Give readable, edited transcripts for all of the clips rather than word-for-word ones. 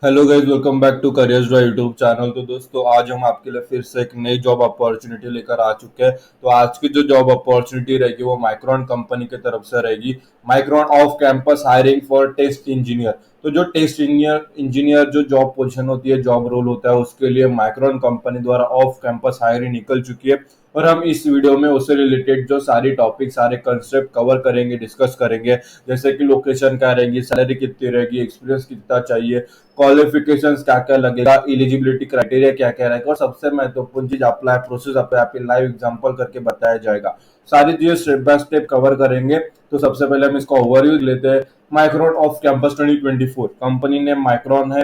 Hello guys, welcome back to careers drive YouTube channel. तो दोस्तों, आज हम आपके लिए फिर से एक नई जॉब अपॉर्चुनिटी लेकर आ चुके हैं। तो आज की जो जॉब अपॉर्चुनिटी रहेगी वो माइक्रोन कंपनी की तरफ से रहेगी। Micron off campus hiring for test engineer. तो जो टेस्ट इंजीनियर जो जॉब पोजीशन होती है, जॉब रोल होता है, उसके लिए माइक्रोन कंपनी द्वारा ऑफ कैंपस हायरिंग निकल चुकी है। और हम इस वीडियो में उससे रिलेटेड जो सारी टॉपिक, सारे कंसेप्ट कवर करेंगे, डिस्कस करेंगे। जैसे कि लोकेशन क्या रहेगी, सैलरी कितनी रहेगी, एक्सपीरियंस कितना चाहिए, क्वालिफिकेशंस क्या क्या लगेगा, एलिजिबिलिटी क्राइटेरिया क्या क्या रहेगा, और सबसे महत्वपूर्ण चीज अप्लाई प्रोसेस पे लाइव एग्जांपल करके बताया जाएगा। सारी चीजें स्टेप बाय स्टेप कवर करेंगे। तो सबसे पहले हम इसका ओवरव्यू लेते हैं। Micron off campus 2024 company name Micron है।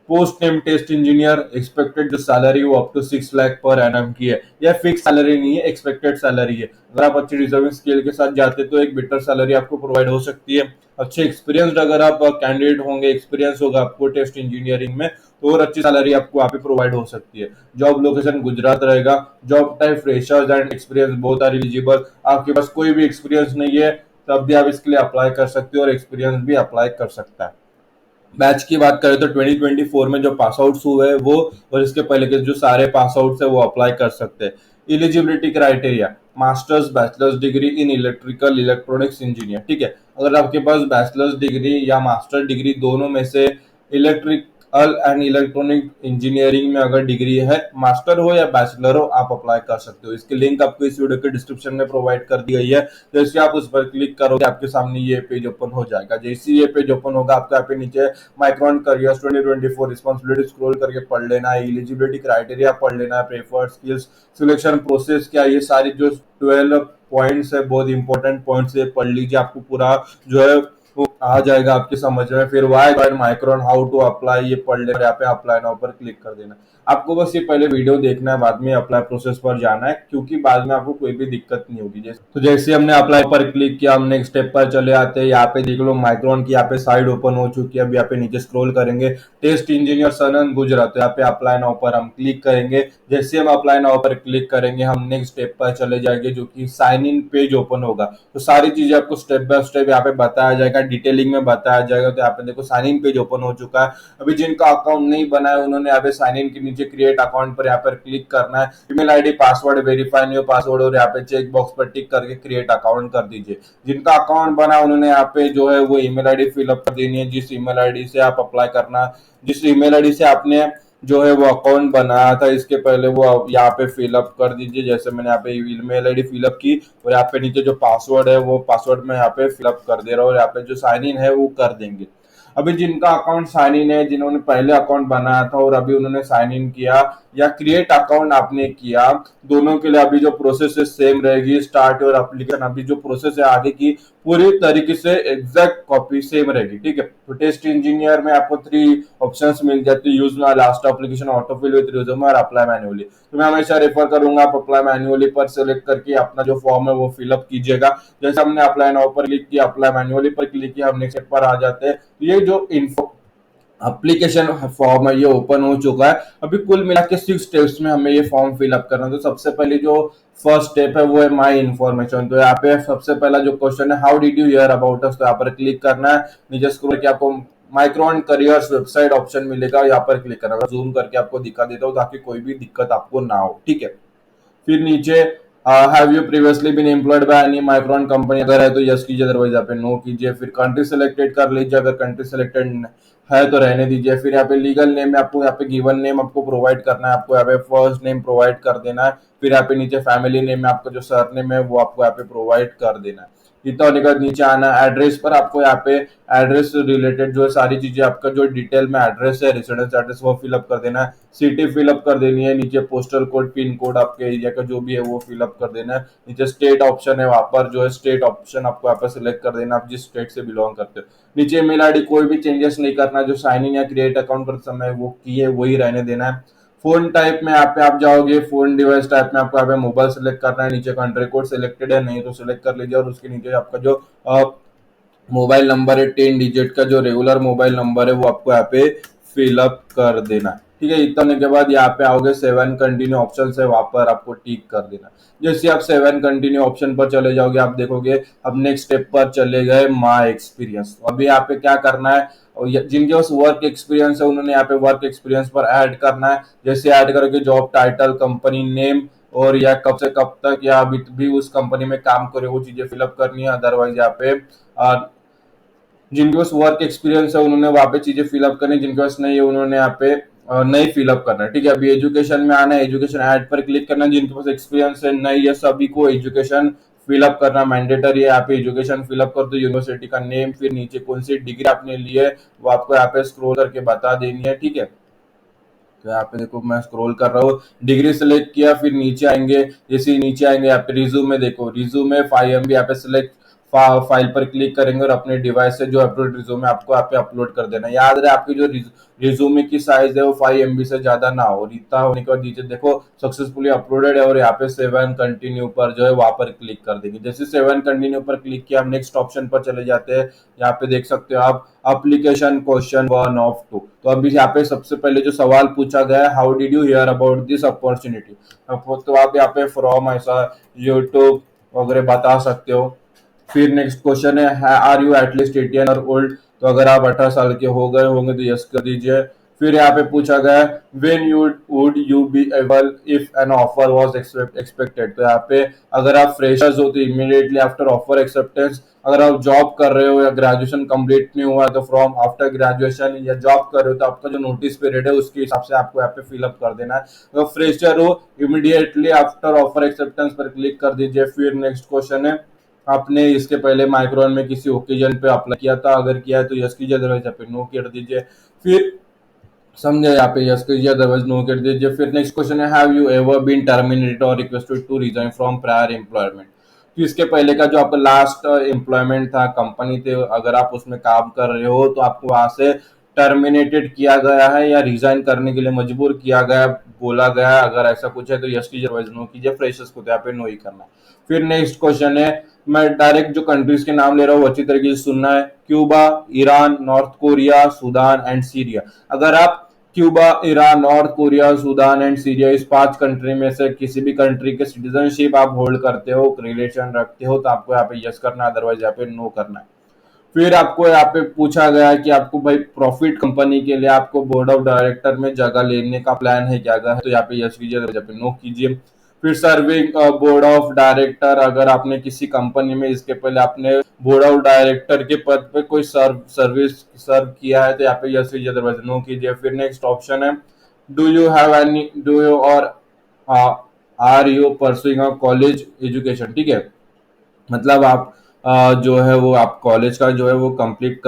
Post name test engineer. Expected जो सैलरी वो up to 6 lakh per annum की है। यह फिक्स सैलरी नहीं है, एक्सपेक्टेड सैलरी है। अगर आप अच्छी डिजर्विंग स्किल के साथ जाते तो एक बेटर सैलरी आपको प्रोवाइड हो सकती है। अच्छे एक्सपीरियंस अगर आप कैंडिडेट होंगे, एक्सपीरियंस होगा आपको टेस्ट इंजीनियरिंग में, तो और अच्छी सैलरी आपको वहाँ पे प्रोवाइड हो सकती है। जॉब लोकेशन गुजरात रहेगा। Job type freshers and experience both are eligible. आपके पास कोई भी एक्सपीरियंस नहीं है तब भी आप इसके लिए अप्लाई कर सकते हो, और एक्सपीरियंस भी अप्लाई कर सकता है। बैच की बात करें तो 2024 में जो पास आउट्स हुए हैं वो, और इसके पहले के जो सारे पास आउट्स है वो अप्लाई कर सकते हैं। Eligibility criteria, masters bachelors degree in electrical electronics engineer. ठीक है, अगर आपके पास बैचलर्स डिग्री या मास्टर डिग्री दोनों में से इलेक्ट्रिकल एंड इलेक्ट्रॉनिक इंजीनियरिंग में अगर डिग्री है, मास्टर हो या बैचलर हो, आप अप्लाई कर सकते हो। इसकी लिंक आपको इस वीडियो के डिस्क्रिप्शन में प्रोवाइड कर दी गई है। जैसे आप उस पर क्लिक करोगे आपके सामने ये पेज ओपन हो जाएगा। जैसे ये पेज ओपन होगा आपको यहाँ पे नीचे माइक्रोन करियर्स 2024 रिस्पॉन्सिबिलिटी स्क्रॉल करके पढ़ लेना है। एलिजिबिलिटी क्राइटेरिया पढ़ लेना है, प्रेफर्ड स्किल्स, सिलेक्शन प्रोसेस क्या, ये सारी जो 12 पॉइंट्स है, बहुत इंपॉर्टेंट पॉइंट्स है, पढ़ लीजिए। आपको पूरा जो है वो आ जाएगा आपके समझ में। फिर why join Micron, how to apply, ये पढ़ लेना। यहाँ पे अप्लाई नाउ पर क्लिक कर देना। आपको बस ये पहले वीडियो देखना है, बाद में अप्लाई प्रोसेस पर जाना है, क्योंकि बाद में आपको कोई भी दिक्कत नहीं होगी। जैसे हमने अप्लाई पर क्लिक किया, हमने नेक्स्ट स्टेप पर चले आते हैं। यहाँ पे देख लो माइक्रोन की यहाँ पे साइड ओपन हो चुकी है। अब यहाँ पे नीचे स्क्रॉल करेंगे, टेस्ट इंजीनियर सनन गुजरात, तो यहाँ पे अप्लाई नाउ पर हम क्लिक करेंगे। जैसे हम अप्लाई नाउ पर क्लिक करेंगे, हम नेक्स्ट स्टेप पर चले जाएंगे, जो कि साइन इन पेज ओपन होगा। तो सारी चीजें आपको स्टेप बाय स्टेप यहाँ पे बताया जाएगा, डिटेलिंग में बताया जाएगा। तो यहाँ पे देखो साइन इन पेज ओपन हो चुका है। अभी जिनका अकाउंट नहीं बना है उन्होंने यहाँ पे साइन इन के नीचे क्रिएट अकाउंट पर यहाँ पर क्लिक करना है। Email ID, password, verify new password, और यहाँ पे चेक बॉक्स पर टिक करके क्रिएट अकाउंट कर दीजिए। जिनका अकाउंट बना उन्होंने यहाँ पे जो है वो ईमेल आईडी फिलअप कर देनी है, जिस ईमेल आईडी से आप अप्लाई करना, जिस ईमेल आईडी से आपने जो है वो अकाउंट बनाया था इसके पहले, वो यहाँ पे फिलअप कर दीजिए। जैसे मैंने यहाँ पे ईमेल आईडी फिलअप की, और यहाँ पे नीचे जो पासवर्ड है वो पासवर्ड मैं यहाँ पे फिलअप कर दे रहा हूँ, और यहाँ पे जो साइन इन है वो कर देंगे। अभी जिनका अकाउंट साइन इन है, जिन्होंने पहले अकाउंट बनाया था और अभी उन्होंने साइन इन किया, या क्रिएट अकाउंट आपने किया, दोनों के लिए अभी जो प्रोसेस है सेम रहेगी। स्टार्ट योर एप्लीकेशन, अभी जो प्रोसेस है आगे की पूरी तरीके से एग्जैक्ट कॉपी सेम रहेगी। ठीक है, तो टेस्ट इंजीनियर में आपको 3 ऑप्शंस मिल जाती है, use my last application, autofill with resume, और अप्लाई मैन्युअली। तो मैं हमेशा रेफर करूंगा आप अप्लाई मैन्युअली पर सेलेक्ट करके अपना जो फॉर्म है वो फिलअप कीजिएगा। जैसे हमने अप्लाई नाउ पर क्लिक किया, अप्लाई मैन्युअली पर क्लिक किया, हम नेक्स्ट पर आ जाते हैं। ये जो इन्फो एप्लीकेशन फॉर्म है ये ओपन हो चुका है। अभी कुल मिला के 6 स्टेप्स में हमें ये फॉर्म फिलअप करना है। तो सबसे पहले जो फर्स्ट स्टेप है वो है माई इन्फॉर्मेशन। तो यहाँ पे सबसे पहला जो क्वेश्चन है, how did you here about us, तो यहाँ पर क्लिक करना है। नीचे स्क्रॉल करके आपको माइक्रोन करियर्स वेबसाइट ऑप्शन मिलेगा, यहाँ पर क्लिक करना है। जूम करके आपको दिखा देता हूँ ताकि कोई भी दिक्कत आपको ना हो। ठीक है, फिर नीचे have you previously been employed by any Micron company, अगर है तो यस कीजिए, अदरवाइज यहाँ पे नो कीजिए। फिर कंट्री सेलेक्टेड कर लीजिए, अगर कंट्री सेलेक्टेड है तो रहने दीजिए। फिर यहाँ पे लीगल नेम है, आपको यहाँ पे गिवन नेम आपको प्रोवाइड करना है, आपको यहाँ पे फर्स्ट नेम प्रोवाइड कर देना है। फिर यहाँ पे नीचे फैमिली नेम है, आपका जो सर नेम है वो आपको यहाँ पे प्रोवाइड कर देना है। इतना होने के बाद नीचे आना है, एड्रेस पर आपको यहाँ पे एड्रेस रिलेटेड जो है सारी चीजें, आपका जो डिटेल में एड्रेस है, रेसिडेंस एड्रेस, वो फिलअप कर देना है। सिटी फिलअप कर देनी है, नीचे पोस्टल कोड, पिन कोड आपके एरिया का जो भी है वो फिलअप कर देना है। नीचे स्टेट ऑप्शन है, वहां पर जो है स्टेट ऑप्शन आपको यहाँ पर सिलेक्ट कर देना, आप जिस स्टेट से बिलोंग करते हो। नीचे ईमेल आईडी कोई भी चेंजेस नहीं करना, जो साइन इन या क्रिएट अकाउंट करते समय वो की है वही रहने देना है। फोन टाइप में यहाँ पे आप जाओगे, फोन डिवाइस टाइप में आपको यहाँ पे मोबाइल सेलेक्ट करना है। नीचे कंट्री कोड सिलेक्टेड है नहीं तो सिलेक्ट कर लीजिए, और उसके नीचे आपका जो मोबाइल नंबर है 10 डिजिट का, जो रेगुलर मोबाइल नंबर है वो आपको यहाँ पे फिलअप कर देना है। ठीक है। इतना होने के बाद यहाँ पे आओगे 7 कंटिन्यू ऑप्शन है, वहां पर आपको टिक कर देना। जैसे आप 7 कंटिन्यू ऑप्शन पर चले जाओगे, आप देखोगे अब नेक्स्ट स्टेप पर चले गए माई एक्सपीरियंस। तो अभी यहाँ पे क्या करना है, और जिनके पास वर्क एक्सपीरियंस है उन्होंने यहाँ पे वर्क एक्सपीरियंस पर ऐड करना है। जैसे ऐड करोगे जॉब टाइटल, कंपनी नेम, और या कब से कब तक या अभी भी उस कंपनी में काम करे, वो चीजें फिलअप करनी है। अदरवाइज यहाँ पे जिनके पास वर्क एक्सपीरियंस है उन्होंने वहां पे चीजें फिलअप करनी, जिनके पास नहीं है उन्होंने यहाँ पे नहीं फिलअप करना है। ठीक है, अभी एजुकेशन में आना है, एजुकेशन ऐड पर क्लिक करना। जिनके पास एक्सपीरियंस है नहीं है सभी को एजुकेशन फिलअप करना मैंडेटरी है। यहाँ पे एजुकेशन फिलअप कर दो, यूनिवर्सिटी का नेम, फिर नीचे कौन सी डिग्री आपने ली है वो आपको यहाँ पे स्क्रॉल करके बता देनी है। ठीक है, तो यहाँ पे देखो मैं स्क्रॉल कर रहा हूँ, डिग्री सेलेक्ट किया, फिर नीचे आएंगे। जैसे ही नीचे आएंगे यहाँ पे रिज्यूमे, देखो रिज्यूमे 5 MB, यहाँ पे सिलेक्ट फाइल पर क्लिक करेंगे और अपने डिवाइस से जो अपलोड रिज्यूमे आपको यहाँ पे अपलोड कर देना है। याद रहे आपकी जो रिज्यूमे की साइज है वो 5 MB से ज्यादा ना हो। इतना होने के बाद नीचे देखो सक्सेसफुली अपलोडेड है, और यहाँ पे 7 कंटिन्यू पर जो है वहां पर क्लिक कर देंगे। जैसे 7 कंटिन्यू पर क्लिक किया, हम नेक्स्ट ऑप्शन पर चले जाते हैं। यहाँ पे देख सकते हो आप एप्लीकेशन क्वेश्चन 1 of 2। तो अभी यहाँ पे सबसे पहले जो सवाल पूछा गया है, how did you here about this opportunity. तो आप यहाँ पे फ्रॉम ऐसा यूट्यूब वगैरह बता सकते हो। फिर नेक्स्ट क्वेश्चन है आर यू एटलीस्ट 18 और ओल्ड। तो अगर आप 18 साल के हो गए होंगे तो यस कर दीजिए। फिर यहाँ पे पूछा गया है when you would you be able if an offer was expected. तो यहाँ पे अगर आप फ्रेशर्स हो तो इमीडिएटली आफ्टर ऑफर एक्सेप्टेंस, अगर आप जॉब कर रहे हो या ग्रेजुएशन कंप्लीट नहीं हुआ तो फ्रॉम आफ्टर ग्रेजुएशन, या जॉब कर रहे हो तो आपका जो नोटिस पीरियड है उसके हिसाब से आपको यहाँ पे फिलअप कर देना है। अगर फ्रेशर हो इमीडिएटली आफ्टर ऑफर एक्सेप्टेंस पर क्लिक कर दीजिए। फिर नेक्स्ट क्वेश्चन है आपने इसके पहले माइक्रोन में किसी ओकेजन पे अप्लाई किया था, अगर किया है तो यस कीजिए, अदरवाइज यहाँ पे नो कर दीजिए। फिर समझे, यहाँ पे यस कीजिए, अदरवाइज नो कर दीजिए। फिर नेक्स्ट क्वेश्चन है have you ever been terminated और requested to resign from prior employment. तो इसके पहले का जो आपका लास्ट एम्प्लॉयमेंट था, कंपनी थे, अगर आप उसमें काम कर रहे हो तो आपको वहां से टर्मिनेटेड किया गया है या रिजाइन करने के लिए मजबूर किया गया, बोला गया है, अगर ऐसा कुछ है तो यस कीजिए, अदरवाइज नो कीजिए। फ्रेशर्स को तो यहाँ पे नो ही करना है। फिर नेक्स्ट क्वेश्चन है, मैं डायरेक्ट जो कंट्रीज के नाम ले रहा हूँ अच्छी तरीके से सुनना है, Cuba, Iran, north Korea, Sudan and Syria. अगर आप Cuba, Iran, north Korea, Sudan and Syria इस 5 कंट्री में से किसी भी कंट्री के सिटीजनशिप आप होल्ड करते हो, रिलेशन रखते हो, तो आपको यहाँ पे यस करना है, अदरवाइज यहाँ पे नो करना है। फिर आपको यहाँ पे पूछा गया है कि आपको भाई प्रॉफिट कंपनी के लिए आपको बोर्ड ऑफ डायरेक्टर में जगह लेने का प्लान है क्या, अगर है तो यहाँ पे यस कीजिए, अगर यहाँ पे नो कीजिए। फिर सर्विंग बोर्ड ऑफ डायरेक्टर, अगर आपने किसी कंपनी में इसके पहले आपने बोर्ड ऑफ डायरेक्टर के पद पे कोई सर्व किया है तो यहाँ पे यस कीजिए, अदरवाइज नो कीजिए। फिर नेक्स्ट ऑप्शन है do you or are you pursuing a college education. ठीक है, मतलब आप जो है वो आप कॉलेज का जो है वो कंप्लीट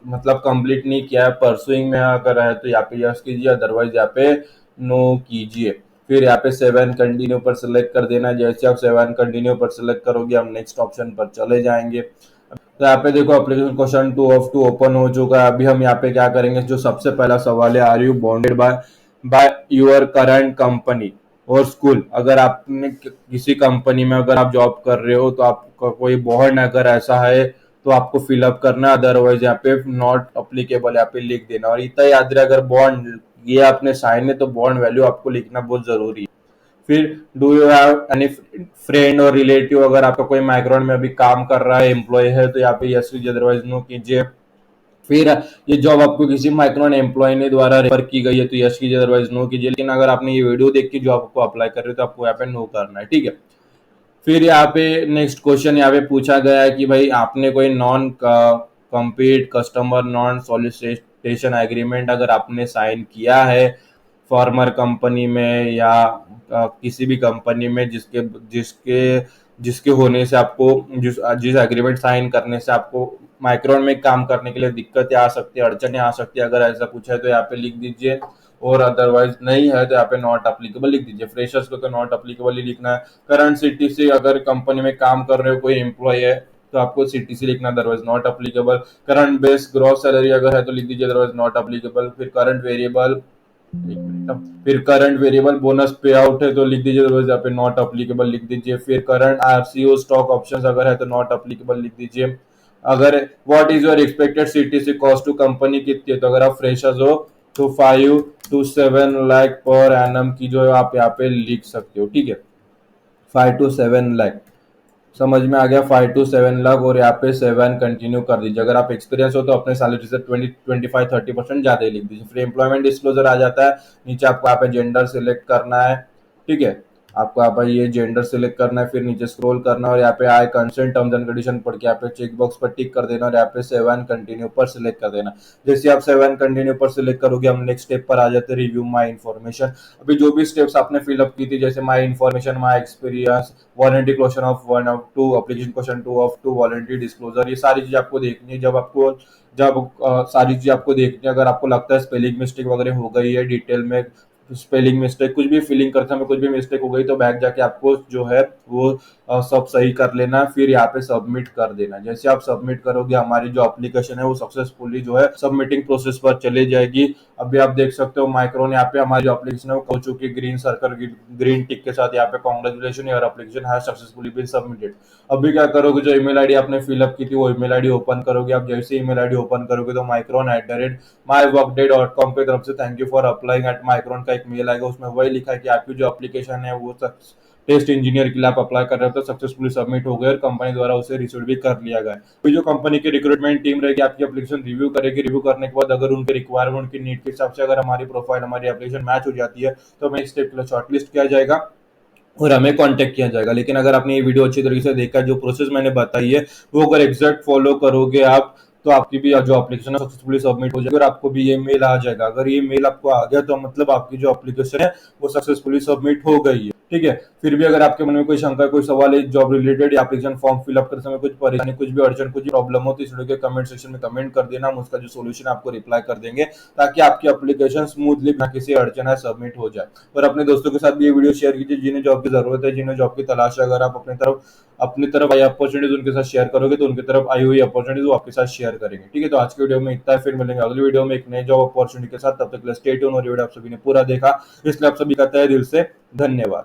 मतलब कंप्लीट नहीं किया है, परसुइंग में अगर है तो यहाँ पे यस कीजिए, अदरवाइज यहाँ पे नो कीजिए। फिर यहाँ पे 7 कंटिन्यू पर सिलेक्ट कर देना है। जैसे आप 7 कंटिन्यू पर सिलेक्ट करोगे हम नेक्स्ट ऑप्शन पर चले जाएंगे। तो यहाँ पे देखो एप्लीकेशन क्वेश्चन 2 of 2 ओपन हो चुका है। अभी हम यहाँ पे क्या करेंगे, जो सबसे पहला सवाल है are you bonded by your current company or school. अगर आपने किसी कंपनी में अगर आप जॉब कर रहे हो तो आपका कोई बॉन्ड अगर ऐसा है तो आपको फिलअप करना, अदरवाइज यहाँ पे नॉट अप्लीकेबल यहाँ पे लिख देना। और इतना याद रहे अगर बॉन्ड ये आपने साइन है तो बॉन्ड वैल्यू आपको लिखना बहुत जरूरी है। फिर do you have any friend और रिलेटिव, अगर आपका कोई माइक्रोन में अभी काम कर रहा है, एम्प्लॉय है, तो यहाँ पे यस कीजिए, अदरवाइज नो कीजिए। फिर ये जॉब आपको किसी माइक्रोन एम्प्लॉय ने द्वारा रेफर की गई है तो यस कीजिए, अदरवाइज नो कीजिए। लेकिन अगर आपने ये वीडियो देख के जॉब को अप्लाई कर रहे हो तो आपको यहाँ पे नो करना है। ठीक है, फिर यहाँ पे नेक्स्ट क्वेश्चन यहाँ पे पूछा गया है कि भाई आपने कोई non compete customer non solicitation agreement अगर आपने साइन किया है फॉर्मर कंपनी में या किसी भी कंपनी में जिसके जिसके जिसके होने से आपको जिस एग्रीमेंट साइन करने से आपको माइक्रोन में काम करने के लिए दिक्कतें आ सकती है, अड़चने आ सकती है, अगर ऐसा कुछ है तो यहाँ पे लिख दीजिए। और अदरवाइज नहीं है तो यहाँ पे नॉट अप्लीकेबल लिख दीजिए। फ्रेशर्स को तो नॉट अप्लीकेबल ही लिखना है। करंट सिटी से अगर कंपनी में काम कर रहे हो कोई एम्प्लॉय है तो आपको सीटीसी लिखना, otherwise not applicable. Current base gross salary अगर है तो लिख दीजिए, अदरवाइज नॉट अप्लीकेबल। फिर करंट वेरिएबल, एक मिनट, फिर करंट वेरिएबल बोनस पे आउट है तो लिख दीजिए, अदरवाइज यहाँ पे नॉट अप्लीकेबल लिख दीजिए। फिर करंट आरसीओ स्टॉक ऑप्शंस अगर है तो नॉट अप्लीकेबल लिख दीजिए। अगर what is your expected CTC cost to company कितनी है, तो अगर आप फ्रेशर्स हो तो 5 to 7 लाख पर एनम की जो है आप यहाँ पे लिख सकते हो, ठीक है। 5 to 7 लाख समझ में आ गया। 5 to 7 लाख और यहाँ पे 7 कंटिन्यू कर दीजिए। अगर आप एक्सपीरियंस हो तो अपने सैलरी से 20, 25, 30% ज्यादा ही लिख दीजिए। फिर एम्प्लॉयमेंट डिस्क्लोजर आ जाता है। नीचे आपको यहाँ पे जेंडर सिलेक्ट करना है, ठीक है। आपको यहाँ पर ये जेंडर सिलेक्ट करना है, फिर नीचे स्क्रॉल करना है और यहाँ पे आई कंसेंट टर्म्स एंड कंडीशन पढ़ के यहाँ पे चेक बॉक्स पर टिक कर देना और यहाँ पे 7 कंटिन्यू पर सिलेक्ट कर देना। जैसे आप 7 कंटिन्यू पर सिलेक्ट करोगे, हम नेक्स्ट स्टेप पर आ जाते हैं, रिव्यू माई इन्फॉर्मेशन। अभी जो भी स्टेप्स आपने फिलअप की थी, जैसे my information, my experience, warranty question of 1 of 2, application question 2 of 2, warranty disclosure, ये सारी चीजें आपको देखनी है। जब सारी चीजें आपको देखनी है, अगर आपको लगता है स्पेलिंग मिस्टेक वगैरह हो गई है डिटेल में, स्पेलिंग मिस्टेक, कुछ भी फिलिंग करते समय कुछ भी मिस्टेक हो गई, तो बैक जाके आपको जो है वो सब सही कर लेना, फिर यहाँ पे सबमिट कर देना। जैसे आप सबमिट करोगे, हमारी जो एप्लीकेशन है वो सक्सेसफुली जो है सबमिटिंग प्रोसेस पर चली जाएगी। अभी आप देख सकते हो माइक्रोन यहाँ पे हमारी जो एप्लीकेशन है वो हो चुकी है ग्रीन सर्कल ग्रीन टिक के साथ। यहाँ पे congratulation, your application has successfully been submitted. अभी क्या करोगे, जो ईमेल आईडी आपने फिलअप की थी वो ईमेल आईडी ओपन करोगे। आप जैसे ईमेल आईडी ओपन करोगे तो micron@myworkday.com की तरफ से thank you for applying at Micron का एक मेल आएगा। उसमें वही लिखा है कि आपकी जो एप्लीकेशन है वो टेस्ट इंजीनियर के लिए आप अप्लाई कर रहे हो तो सक्सेसफुली सबमिट हो गए और कंपनी द्वारा उसे रिसीव भी कर लिया गया है। तो जो कंपनी की रिक्रूटमेंट टीम रहेगी आपकी एप्लीकेशन रिव्यू करेगी। रिव्यू करने के बाद अगर उनके रिक्वायरमेंट, उनकी नीड के हिसाब से अगर हमारी प्रोफाइल, हमारी एप्लीकेशन मैच हो जाती है तो हमें नेक्स्ट स्टेप के लिए शॉर्टलिस्ट किया जाएगा और हमें कांटेक्ट किया जाएगा। लेकिन अगर आपने ये वीडियो अच्छी तरीके से देखा है, जो प्रोसेस मैंने बताई है वो अगर एग्जैक्ट फॉलो करोगे आप, तो आपकी भी जो एप्लीकेशन है सक्सेसफुली सबमिट हो जाएगी और आपको भी ये मेल आ जाएगा। अगर ये मेल आपको आ गया तो मतलब आपकी जो एप्लीकेशन है वो सक्सेसफुली सबमिट हो गई है, ठीक है। फिर भी अगर आपके मन में कोई शंका, कोई सवाल है जॉब रिलेटेड या एप्लीकेशन फॉर्म फिलअप करते समय कुछ परेशानी, कुछ भी अड़चन, कुछ भी प्रॉब्लम हो तो इस वीडियो के कमेंट सेक्शन में कमेंट कर देना। हम उसका जो सोल्यूशन आपको रिप्लाई कर देंगे ताकि आपकी एप्लीकेशन स्मूथली बिना किसी अड़चन है सबमिट हो जाए। और अपने दोस्तों के साथ भी ये वीडियो शेयर कीजिए जिन्हें जॉब की जरूरत है, जिन्हें जॉब की तलाश है। अगर आप अपनी तरफ आई अपॉर्चुनिटीज उनके साथ शेयर करोगे तो उनकी तरफ आई हुई अपॉर्चुनिटीज वो आपके साथ शेयर करेंगे, ठीक है। तो आज की वीडियो में इतना है, फिर मिलेंगे अगली वीडियो में एक नए जॉब अपॉर्चुनिटी के साथ। तब तक के लिए स्टे ट्यून। और ये वीडियो आप सभी ने पूरा देखा इसलिए आप सभी का तहे दिल से धन्यवाद।